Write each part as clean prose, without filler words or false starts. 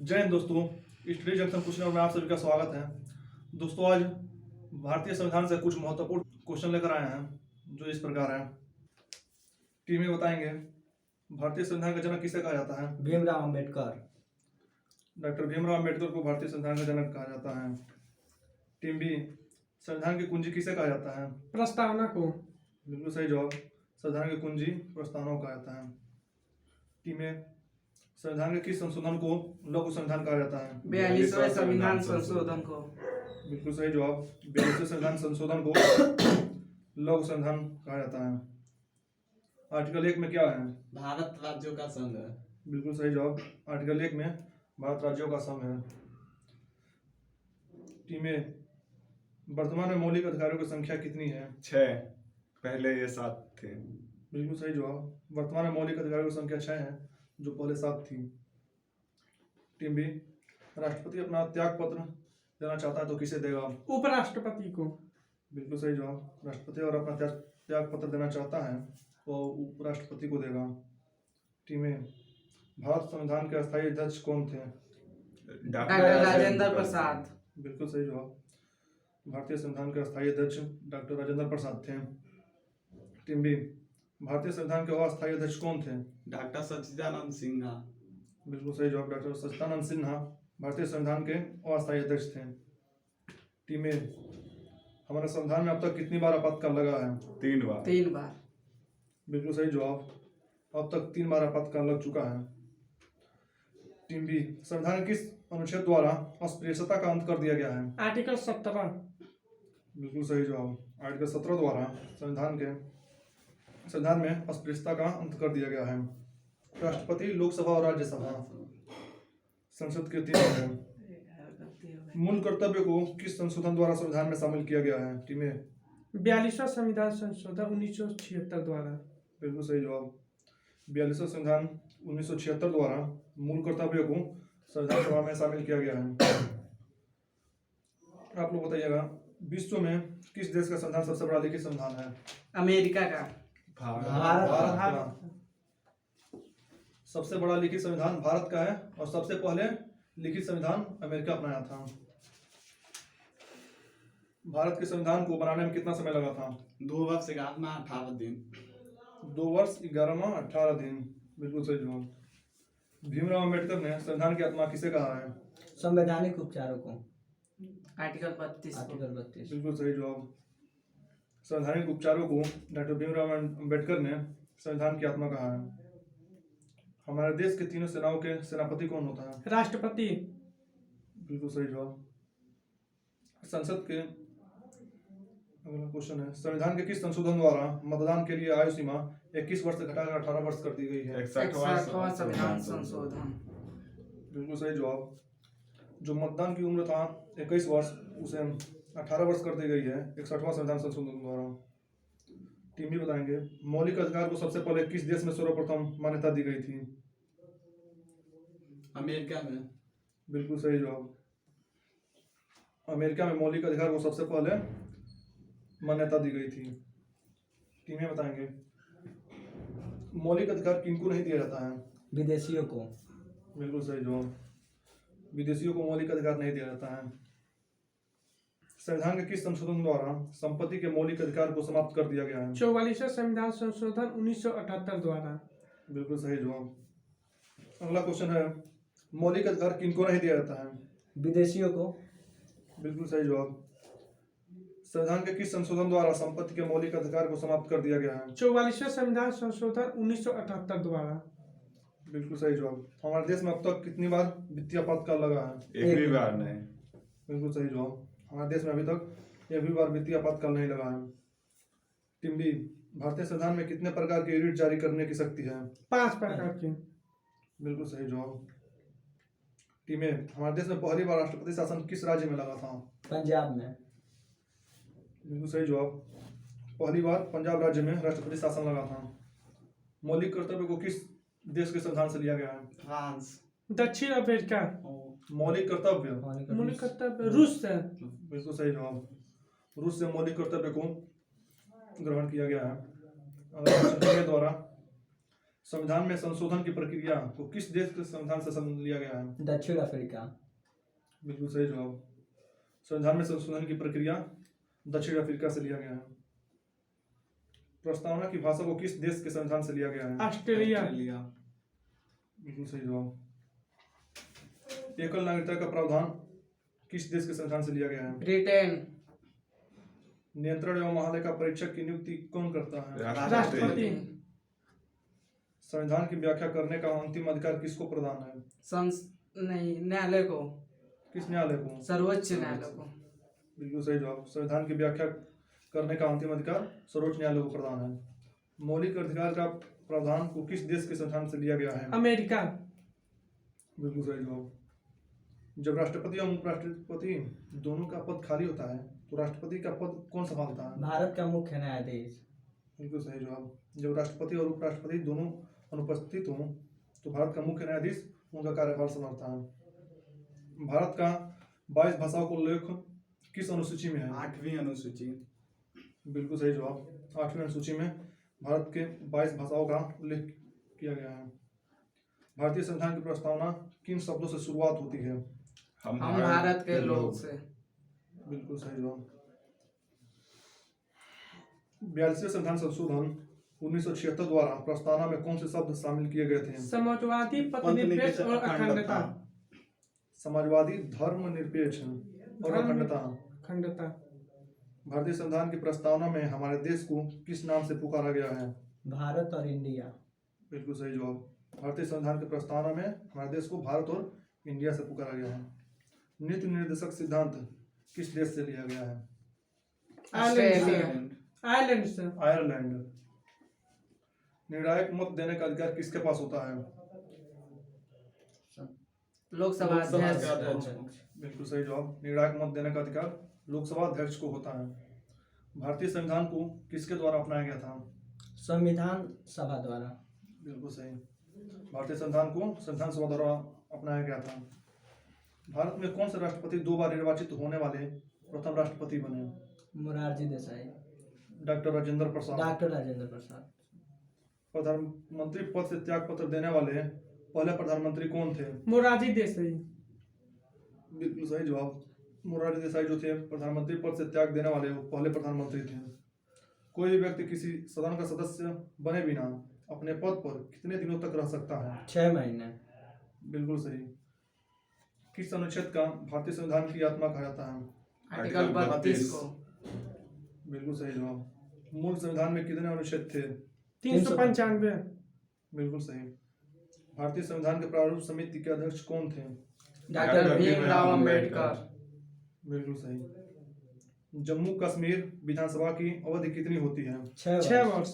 जय हिंद दोस्तों, study junction question में आप सभी का स्वागत है। दोस्तों आज भारतीय संविधान से कुछ महत्वपूर्ण क्वेश्चन लेकर आए हैं जो इस प्रकार है। टीम में बताएंगे भारतीय संविधान का जनक किसे कहा जाता है? भीमराव अंबेडकर। डॉक्टर भीमराव अंबेडकर को भारतीय संविधान का जनक कहा जाता है। टीम बी, संविधान की कुंजी किसे कहा जाता है? प्रस्तावना को। बिल्कुल सही जवाब, संविधान की कुंजी प्रस्तावना को कहा जाता है। टीम ए, संविधान के किस संशोधन को लघु संविधान कहा जाता है? 42वें संविधान संशोधन को। बिल्कुल सही जवाब, 42वें संविधान संशोधन को लघु संविधान कहा जाता है। आर्टिकल 1 में क्या है? भारत राज्यों का संघ है। बिल्कुल सही जवाब, आर्टिकल 1 में भारत राज्यों का संघ है। टीम ए, वर्तमान में मौलिक अधिकारों की संख्या कितनी है? 6। पहले ये 7 थे। बिल्कुल सही जवाब, वर्तमान में मौलिक अधिकारों की संख्या 6 है जो पहले 7 थी। टीम बी, राष्ट्रपति अपना त्याग पत्र देना चाहता है तो किसे देगा? उपराष्ट्रपति को। बिल्कुल सही जवाब, राष्ट्रपति और अपना त्याग पत्र देना चाहता है तो उपराष्ट्रपति को देगा। टीम ए, भारत संविधान के अस्थायी अध्यक्ष कौन थे? डॉक्टर राजेंद्र प्रसाद। बिल्कुल सही जवाब, भारतीय संविधान के अस्थायी अध्यक्ष डॉक्टर राजेंद्र प्रसाद थे। टीम बी, भारतीय संविधान के अस्थायी अध्यक्ष कौन थे? डॉक्टर सच्चिदानंद सिन्हा। बिल्कुल सही जवाब, डॉक्टर सच्चिदानंद सिन्हा भारतीय संविधान के अस्थायी अध्यक्ष थे। टीम ए, हमारे संविधान में अब तक कितनी बार आपातकाल लगा है? 3 बार। 3 बार। बिल्कुल सही जवाब, अब तक 3 बार आपातकाल लग चुका है। टीम बी, संविधान के किस अनुच्छेद द्वारा अस्पृश्यता का अंत कर दिया गया है? आर्टिकल 17। बिल्कुल सही जवाब, आर्टिकल 17 द्वारा संविधान में अस्पृश्यता का अंत कर दिया गया है। राष्ट्रपति, लोकसभा और राज्यसभा संसद के 3 हैं। मूल कर्तव्य को किस संशोधन द्वारा संविधान में शामिल किया गया है? टीम ए, 42वां संविधान संशोधन 1976 द्वारा। बिल्कुल सही जवाब, 42वां संविधान 1976 द्वारा मूल कर्तव्य को संविधान सभा में शामिल किया गया है। आप लोग बताइएगा, विश्व में किस देश का संविधान सबसे बड़ा लिखित संविधान है? अमेरिका का। भारत का सबसे बड़ा लिखित संविधान भारत का है और सबसे पहले लिखित संविधान अमेरिका अपनाया था। भारत के संविधान को बनाने में कितना समय लगा था? 2 वर्ष 11 माह 18 दिन। 2 वर्ष 11 माह 18 दिन। बिल्कुल सही जवाब। भीमराव अंबेडकर ने संविधान की आत्मा किसे कहा है? संवैधानिक उपचारों को। आर्टिकल 32 को। आर्टिकल 32। बिल्कुल सही जवाब, संवैधानिक उपचारों को डॉक्टर भीमराव अंबेडकर ने संविधान की आत्मा कहा है। हमारे देश के तीनों सेनाओं के सेनापति कौन होता है? राष्ट्रपति। बिल्कुल सही जवाब। संसद के, अगला क्वेश्चन है, संविधान के किस संशोधन द्वारा मतदान के लिए आयु सीमा 21 वर्ष से घटाकर 18 वर्ष कर दी गई है? 61वां संविधान संशोधन। बिल्कुल सही जवाब, जो मतदान की उम्र था 21 वर्ष उसे 18 वर्ष कर दी गई है 61वां संविधान संशोधन द्वारा। टीम भी बताएंगे, मौलिक अधिकार को सबसे पहले किस देश में सर्वप्रथम मान्यता दी गई थी? अमेरिका में। बिल्कुल सही जवाब, अमेरिका में मौलिक अधिकार को सबसे पहले मान्यता दी गई थी। टीमें बताएंगे, मौलिक अधिकार किनको नहीं दिया जाता है? विदेशियों को। बिल्कुल सही जवाब, विदेशियों को मौलिक अधिकार नहीं दिया जाता है। संविधान के किस संशोधन द्वारा संपत्ति के मौलिक अधिकार को समाप्त कर दिया गया है? 44वां संविधान संशोधन 1978 द्वारा। बिल्कुल सही जवाब। अगला क्वेश्चन है, मौलिक अधिकार किनको नहीं दिया जाता है? विदेशियों को। बिल्कुल सही जवाब, संविधान के किस संशोधन द्वारा संपत्ति के मौलिक अधिकार को समाप्त कर दिया गया है? 44वां संविधान संशोधन 1978 द्वारा। बिल्कुल सही जवाब, हमारे देश में अब तक कितनी बार वित्तीय आपातकाल लगा है? एक भी बार नहीं। बिल्कुल सही जवाब, हमारे देश में अभी तक एक भी बार वित्तीय आपातकाल नहीं लगा है। टीम बी, भारतीय संविधान में कितने प्रकार के रीट जारी करने की शक्ति है? 5 प्रकार के। बिल्कुल सही जवाब। टीम ए, हमारे देश में पहली बार राष्ट्रपति शासन किस राज्य में लगा था? पंजाब में। बिल्कुल सही जवाब, पहली बार पंजाब राज्य में राष्ट्रपति शासन लगा था। मौलिक कर्तव्य को किस देश के संविधान से लिया गया है? फ्रांस। दक्षिण अफ्रीका। मौलिक कर्तव्य, मौलिक कर्तव्य रूस से। बिल्कुल सही जवाब, रूस से मौलिक कर्तव्य को ग्रहण किया गया है। द्वारा संविधान में संशोधन की प्रक्रिया को किस देश के संविधान से लिया गया है? दक्षिण अफ्रीका। बिल्कुल सही जवाब। संविधान में संशोधन की प्रक्रिया दक्षिण अफ्रीका से लिया गया है। प्रस्तावना की भाषा को किस देश के संविधान से लिया गया है? ऑस्ट्रेलिया। बिल्कुल सही जवाब। एकल नागरिकता का प्रावधान किस देश के संविधान से लिया गया है? ब्रिटेन। नियंत्रण एवं महालय का परीक्षक की नियुक्ति कौन करता है? राष्ट्रपति। संविधान की व्याख्या करने का अंतिम अधिकार किसको प्रदान है? नहीं, न्यायालय को। किस न्यायालय को? सर्वोच्च न्यायालय को। बिल्कुल सही जवाब। संविधान की व्याख्या करने का अंतिम अधिकार सर्वोच्च न्यायालय को प्रदान है। मौलिक अधिकार का प्रावधान को किस देश के संविधान से लिया गया है? अमेरिका। बिल्कुल सही जवाब। जब राष्ट्रपति और उपराष्ट्रपति दोनों का पद खाली होता है तो राष्ट्रपति का पद कौन संभालता है? भारत का मुख्य न्यायाधीश। बिल्कुल सही जवाब। जब राष्ट्रपति और उपराष्ट्रपति दोनों अनुपस्थित हों तो भारत का मुख्य न्यायाधीश उनका कार्यभार संभालता है। भारत का 22 भाषाओं को उल्लेख किस अनुसूची में है? 8वीं अनुसूची। बिल्कुल सही जवाब। 8वीं अनुसूची में भारत के 22 भाषाओं का उल्लेख किया गया है। भारतीय संविधान की प्रस्तावना किन शब्दों से शुरुआत होती है? हम भारत के लोग से। बिल्कुल सही जवाब। 42वें संविधान संशोधन 1976 द्वारा प्रस्तावना में कौन से शब्द शामिल किए गए थे? समाजवादी, पथनिरपेक्ष और अखंडता। समाजवादी, धर्मनिरपेक्ष और अखंडता। भारतीय संविधान की प्रस्तावना में हमारे देश को किस नाम से पुकारा गया है? भारत और इंडिया। बिल्कुल सही जवाब। भारतीय संविधान की प्रस्तावना में हमारे देश को भारत और इंडिया से पुकारा गया है। नीति निर्देशक सिद्धांत किस देश से लिया गया है? आयरलैंड से। आयरलैंड। निर्णायक मत देने का अधिकार किसके पास होता है? लोकसभा अध्यक्ष। बिल्कुल सही जवाब। निर्णायक मत देने का अधिकार लोकसभा अध्यक्ष को होता है। भारतीय संविधान को किसके द्वारा अपनाया गया था? संविधान सभा द्वारा। बिल्कुल सही। भारतीय संविधान को संविधान सभा द्वारा अपनाया गया था। भारत में कौन से राष्ट्रपति 2 बार निर्वाचित होने वाले प्रथम राष्ट्रपति बने? मोरारजी देसाई। डॉक्टर राजेंद्र प्रसाद। डॉक्टर राजेंद्र प्रसाद। प्रधानमंत्री पद से त्याग पत्र देने वाले पहले प्रधानमंत्री कौन थे? मोरारजी देसाई। बिल्कुल सही जवाब। मोरारजी देसाई जो थे प्रधानमंत्री पद से त्याग देने वाले वो पहले प्रधानमंत्री थे। कोई भी व्यक्ति किसी सदन का सदस्य बने बिना अपने पद पर कितने दिनों तक रह सकता है? 6 महीने। बिल्कुल सही। किस अनुच्छेद का भारतीय संविधान की आत्मा कहा जाता है? आर्टिकल 32 को। बिल्कुल सही जवाब। मूल संविधान में कितने अनुच्छेद थे? 395। बिल्कुल सही। भारतीय संविधान के प्रारूप समिति के अध्यक्ष कौन थे? डॉक्टर भीमराव अंबेडकर। बिल्कुल सही। जम्मू कश्मीर विधानसभा की अवधि कितनी होती है? 6 वर्ष।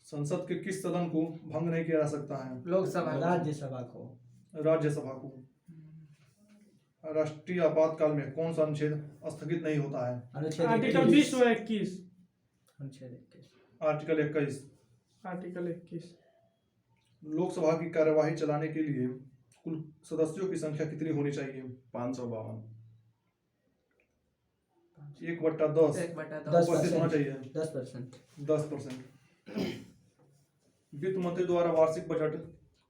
संसद के किस सदन को भंग नहीं किया जा सकता है? लोकसभा। राज्यसभा को। राज्यसभा को। राष्ट्रीय आपातकाल में कौन सा अनुच्छेद स्थगित नहीं होता है? अनुच्छेद आर्टिकल 20 और 21। अनुच्छेद 21। आर्टिकल 21। आर्टिकल 21। लोकसभा की कार्यवाही चलाने के लिए कुल सदस्यों की संख्या कितनी होनी चाहिए? 552। 1/10 उपस्थित होना चाहिए। 10%। 10%। वित्त मंत्री द्वारा वार्षिक बजट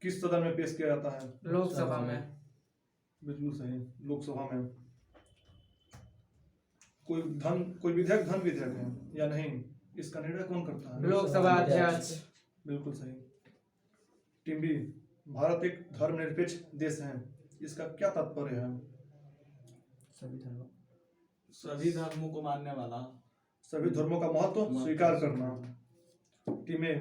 किस सदन में पेश किया जाता है? लोकसभा में। बिल्कुल सही। लोकसभा में। कोई विधेयक धन विधेयक है या नहीं, इसका निर्णय कौन करता है? लोकसभा अध्यक्ष। बिल्कुल सही। टीम बी, भारत एक धर्मनिरपेक्ष देश है, इसका क्या तात्पर्य है? सभी धर्मों को मानने वाला। सभी धर्मों का महत्व स्वीकार करना। टीम ए,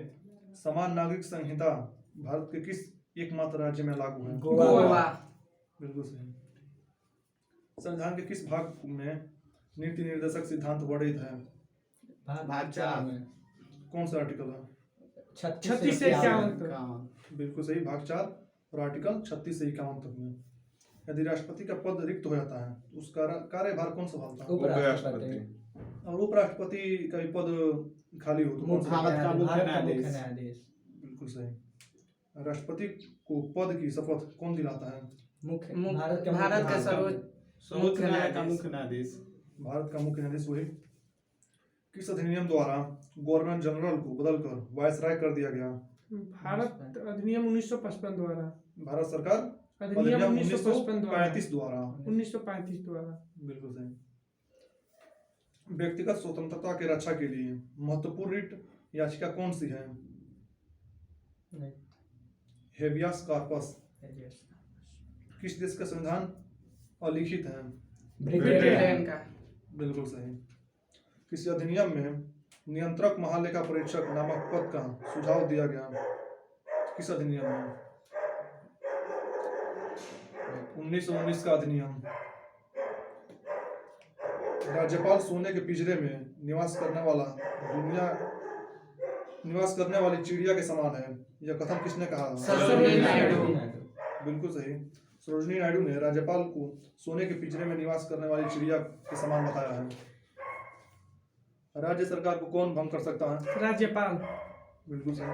समान नागरिक संहिता भारत के किस एकमात्र राज्य में लागू है? गोवा। बिल्कुल सही। संविधान के किस भाग में नीति निर्देशक सिद्धांत वर्णित है? भाग 4। कौन सा आर्टिकल है? 36 से 51। बिल्कुल सही। भाग 4 और आर्टिकल 36 से 51 तक में। यदि राष्ट्रपति का पद रिक्त हो जाता है तो उसका कार्यभार कौन संभालता है? उपराष्ट्रपति। और उपराष्ट्रपति का भी पद खाली हो तो कौन सा? भारत का मुख्य न्यायाधीश। न्यायाधीश। बिल्कुल सही। राष्ट्रपति को पद की शपथ कौन दिलाता है? भारत का सर्वोच्च न्यायालय का मुख्य न्यायाधीश। भारत का मुख्य न्यायाधीश वही। किस अधिनियम द्वारा गवर्नर जनरल को बदलकर वायसराय कर दिया गया? भारत अधिनियम 1955 द्वारा। भारत सरकार अधिनियम अधिनियम 1955 द्वारा। 1935 द्वारा। 1935 द्वारा। बिल्कुल सही। व्यक्तिगत स्वतंत्रता की रक्षा के लिए महत्वपूर्ण रिट याचिका कौन सी है? नहीं, हेबियस कॉर्पस। yes। किस देश का संविधान अलिखित है? ब्रिटेन का बिल्कुल सही। किसी अधिनियम में नियंत्रक महालेखा परीक्षक नामक पद का सुझाव दिया गया? किस अधिनियम में? 1919 का अधिनियम। राज्यपाल सोने के पिंजरे में निवास करने वाली चिड़िया के समान है, यह कथन किसने कहा? सरोजिनी नायडू। बिल्कुल सही। सरोजिनी नायडू ने राज्यपाल को सोने के पिंजरे में निवास करने वाली चिड़िया के समान बताया है। राज्य सरकार को कौन भंग कर सकता है? राज्यपाल। बिल्कुल सही।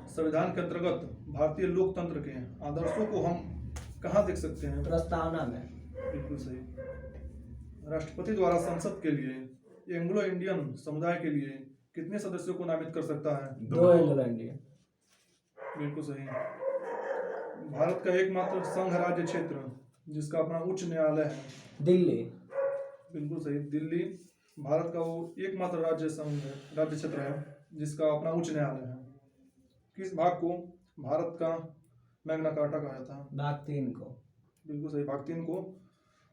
संविधान के अंतर्गत भारतीय लोकतंत्र के आदर्शों को हम कहाँ देख सकते हैं? प्रस्तावना में। बिल्कुल सही। राष्ट्रपति द्वारा संसद के लिए एंग्लो इंडियन समुदाय के लिए कितने सदस्यों को नामित कर सकता है? 2 इंग्लैंड। बिल्कुल सही। भारत का एकमात्र संघ राज्य क्षेत्र जिसका अपना उच्च न्यायालय है? दिल्ली। बिल्कुल सही। दिल्ली भारत का वो एकमात्र राज्य क्षेत्र है जिसका अपना उच्च न्यायालय है। किस भाग को भारत का मैग्ना कार्टा कहा जाता है? भाग 3 को। बिल्कुल सही। भाग 3 को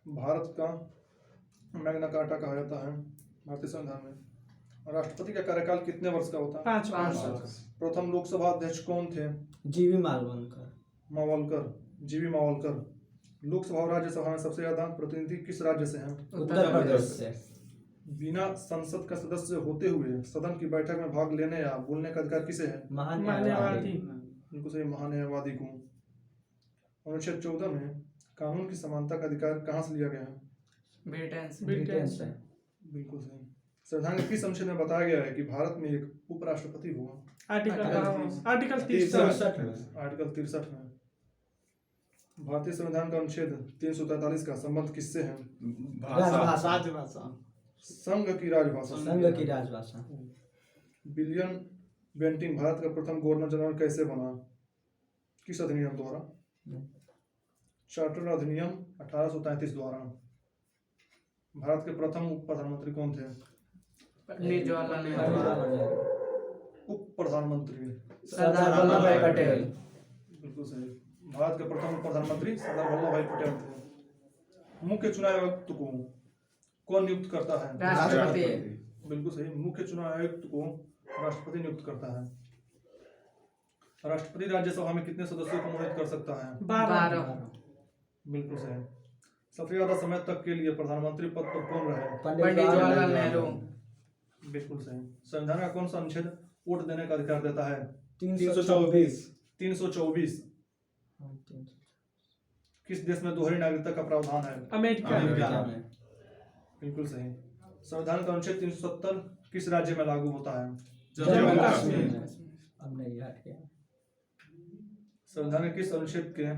भारत का मैग्ना कार्टा कहा जाता है भारतीय संविधान में। राष्ट्रपति का कार्यकाल कितने वर्ष का होता है? 5 वर्ष। प्रथम लोकसभा अध्यक्ष कौन थे? जीवी मालवणकर। जीवी मावलकर। लोकसभा और राज्यसभा में सबसे ज्यादा प्रतिनिधि किस राज्य से हैं? उत्तर प्रदेश से। बिना संसद का सदस्य होते हुए सदन की बैठक में भाग लेने या बोलने का अधिकार किसे है? महान्यायवादी। बिल्कुल सही। महान्यायवादी को। अनुच्छेद 14 में कानून की समानता का अधिकार कहाँ से लिया गया है? ब्रिटेन से। बिल्कुल सही। संविधान के किस अनुच्छेद में बताया गया है कि भारत में एक उपराष्ट्रपति होगा? आर्टिकल 63। आर्टिकल 63 में। भारतीय संविधान का अनुच्छेद 343 का संबंध किससे है? राजभाषा। संघ की राजभाषा। विलियम बेंटिंग भारत का प्रथम गवर्नर जनरल कैसे बना? किस अधिनियम द्वारा? चार्टर अधिनियम 1833 द्वारा। भारत के प्रथम उप प्रधानमंत्री कौन थे? पंडित जवाहरलाल नेहरू। उप प्रधानमंत्री सरदार वल्लभ भाई पटेल। बिल्कुल सही। भारत के प्रथम प्रधानमंत्री सरदार वल्लभ भाई पटेल थे। मुख्य चुनाव आयुक्त को कौन नियुक्त करता है? राष्ट्रपति। बिल्कुल सही। मुख्य चुनाव आयुक्त को राष्ट्रपति नियुक्त करता है। राष्ट्रपति राज्यसभा में कितने सदस्यों को मनोनीत कर सकता है? 12। बिल्कुल सही। सबसे ज्यादा समय तक के लिए प्रधानमंत्री पद पर कौन रहे? पंडित जवाहरलाल नेहरू। बिल्कुल सही। संविधान का कौन सा अनुच्छेद वोट देने का अधिकार देता है? 324। 324। किस देश में दोहरी नागरिकता का प्रावधान है? अमेरिका। में। बिल्कुल सही। संविधान का अनुच्छेद 370 किस राज्य में लागू होता है? जम्मू कश्मीर। अब नहीं याद किया। संविधान के किस अनुच्छेद के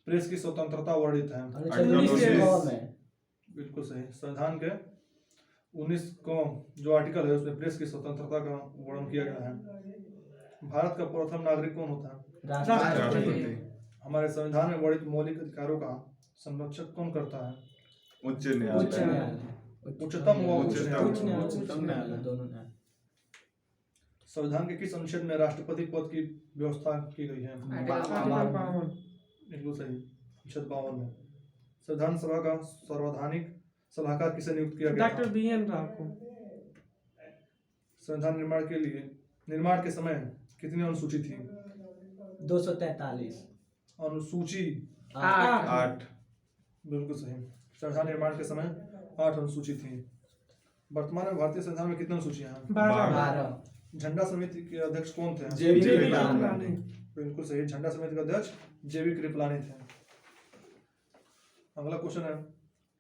प्रेस की स्वतंत्रता वर्णित है? अनुच्छेद 19 में। बिल्कुल सही। संविधान के 19 को जो आर्टिकल है उसमें प्रेस की स्वतंत्रता का वर्णन किया गया है। भारत का प्रथम नागरिक कौन होता है? राष्ट्रपति। हमारे संविधान में वर्णित मौलिक अधिकारों का संरक्षण कौन करता है? उच्च उच्च न्यायालय। न्यायालय। उच्चतम व उच्च उच्च न्यायालय। न्यायालय। दोनों न्यायालय। संविधान के किस अनुच्छेद में राष्ट्रपति पद की व्यवस्था की गई है? आर्टिकल 52। बिल्कुल सही। अनुच्छेद 52 में। संविधान सभा का सर्वधानिक सलाहकार किसे नियुक्त किया गया डॉक्टर था? BN राव को। संविधान निर्माण के समय कितनी अनुसूची थी? 243। अनुसूची 8। बिल्कुल सही। संविधान निर्माण के समय 8 अनुसूची थी। वर्तमान में भारतीय संविधान में कितनी अनुसूचियां हैं? 12। झंडा समिति के अध्यक्ष कौन थे? JV कृपलानी। बिल्कुल सही। झंडा समिति के अध्यक्ष JV कृपलानी थे। अगला क्वेश्चन है,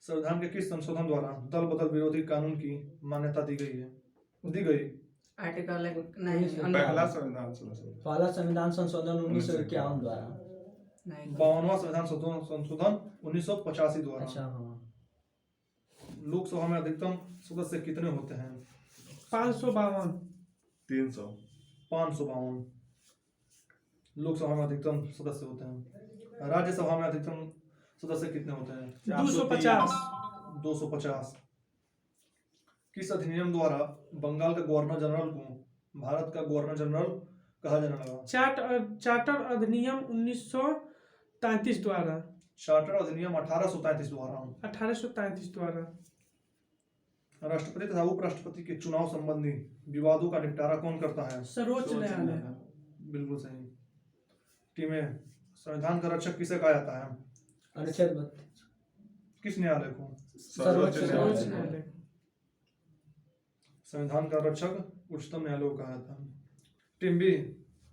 संविधान के किस संशोधन द्वारा दल बदल विरोधी कानून की मान्यता दी गई? आर्टिकल पहला संविधान संशोधन। पहला संविधान संशोधन 1951 द्वारा। 52वां संविधान संशोधन 1985 द्वारा। अच्छा हाँ। लोकसभा में अधिकतम सदस्य कितने होते हैं? 552। 300 552। लोकसभा में अधिकतम सदस्य होते हैं। राज्यसभा में अधिकतम सदस्य कितने होते हैं? 250। 250। किस अधिनियम द्वारा बंगाल का गवर्नर जनरल को भारत का गवर्नर जनरल कहा जाने लगा? चार्टर अधिनियम 1933 द्वारा। चार्टर अधिनियम 1833 द्वारा। 1833 द्वारा। राष्ट्रपति तथा उपराष्ट्रपति के चुनाव संबंधी विवादों का निपटारा कौन करता है? सर्वोच्च न्यायालय। बिल्कुल सही। टीमें, संविधान का रक्षक किसे कहा जाता है? अनुच्छेद 32। किस न्यायालय को? सर्वोच्च सर्वोच्च न्यायालय न्यायालय। संविधान का रक्षक उच्चतम न्यायालय को कहा जाता है। टीम बी,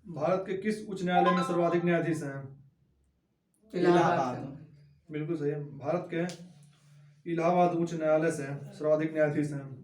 भारत के किस उच्च न्यायालय में सर्वाधिक न्यायाधीश हैं? इलाहाबाद। बिल्कुल सही। भारत के इलाहाबाद उच्च न्यायालय से सर्वाधिक न्यायाधीश हैं।